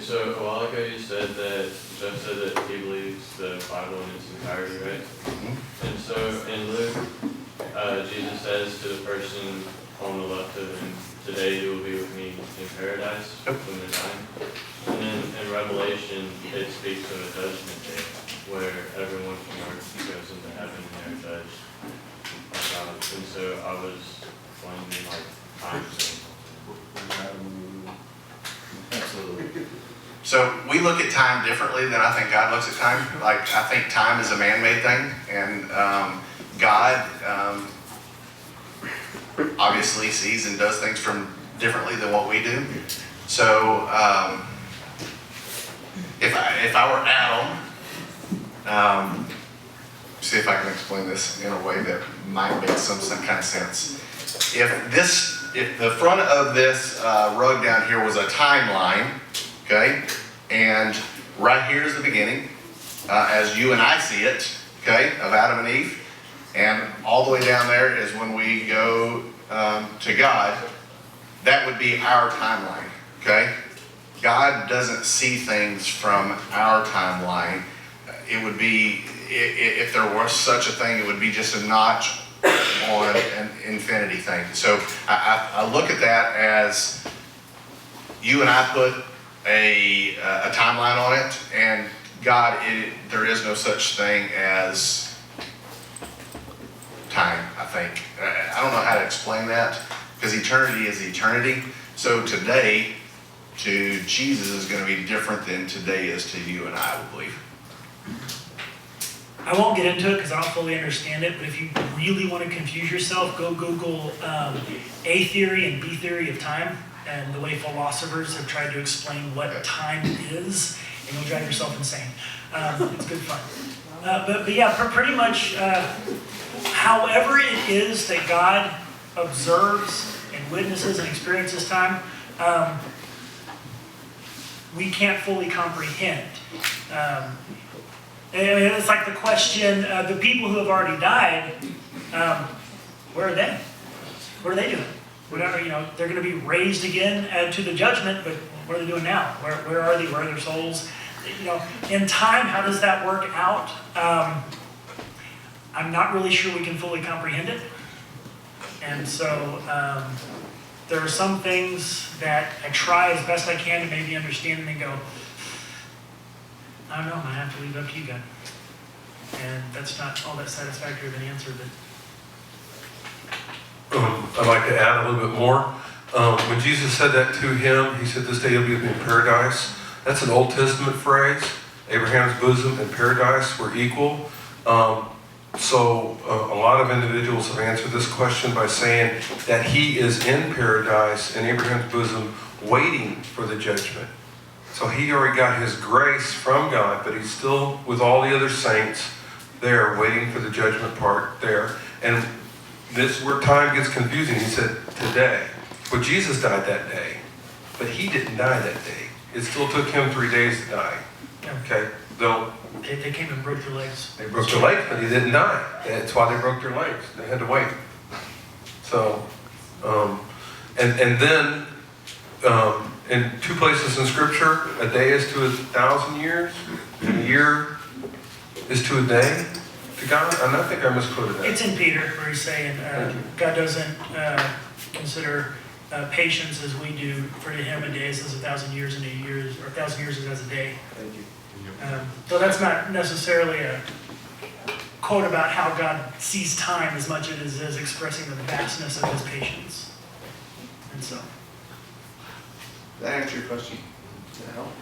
so a while ago you said that Jeff said that he believes the Bible in its entirety, right? Mm-hmm. And so in Luke, Jesus says to the person on the left of him, "Today you will be with me in paradise," when they're dying. And then in Revelation, it speaks of a judgment day where everyone from earth goes into heaven and they're judged by God. And so I was wondering, like, time frame. Absolutely. So we look at time differently than I think God looks at time. Like, I think time is a man-made thing, and God obviously sees and does things from differently than what we do. So if I were Adam, see if I can explain this in a way that might make some kind of sense. If the front of this rug down here was a timeline, okay, and right here is the beginning, as you and I see it, okay, of Adam and Eve, and all the way down there is when we go to God. That would be our timeline, okay? God doesn't see things from our timeline. It would be, if there was such a thing, it would be just a notch on an infinity thing. So I look at that as you and I put a timeline on it, and God, there is no such thing as time, I think. I don't know how to explain that, because eternity is eternity. So today to Jesus is going to be different than today is to you and I believe. I won't get into it because I don't fully understand it, but if you really want to confuse yourself, go Google A theory and B theory of time and the way philosophers have tried to explain what time is, and you'll drive yourself insane. It's good fun. But yeah, pretty much however it is that God observes and witnesses and experiences time, we can't fully comprehend. And it's like the question, the people who have already died, where are they? What are they doing? Whatever, they're going to be raised again to the judgment, but what are they doing now? Where are they? Where are their souls? In time, how does that work out? I'm not really sure we can fully comprehend it. And so there are some things that I try as best I can to maybe understand and then go, I don't know, I have to leave it up to you, God. And that's not all that satisfactory of an answer, but I'd like to add a little bit more. When Jesus said that to him, he said, "This day you'll be with me in paradise." That's an Old Testament phrase. Abraham's bosom and paradise were equal. So a lot of individuals have answered this question by saying that he is in paradise in Abraham's bosom waiting for the judgment. So he already got his grace from God, but he's still with all the other saints there waiting for the judgment part there. And this where time gets confusing. He said today. But Jesus died that day, but he didn't die that day. It still took him 3 days to die. Okay? Though they came and broke their legs. they broke their legs, but he didn't die. That's why they broke their legs. They had to wait. So, and then in two places in Scripture, a day is to 1,000 years, and a year is to a day to God. And I think I misquoted that. It's in Peter where he's saying God doesn't consider patience as we do. For to him a day is as 1,000 years, and a year is, or 1,000 years is as a day. Thank you. So that's not necessarily a quote about how God sees time as much as it is expressing the vastness of his patience. And so. Did that answer your question? Does that help?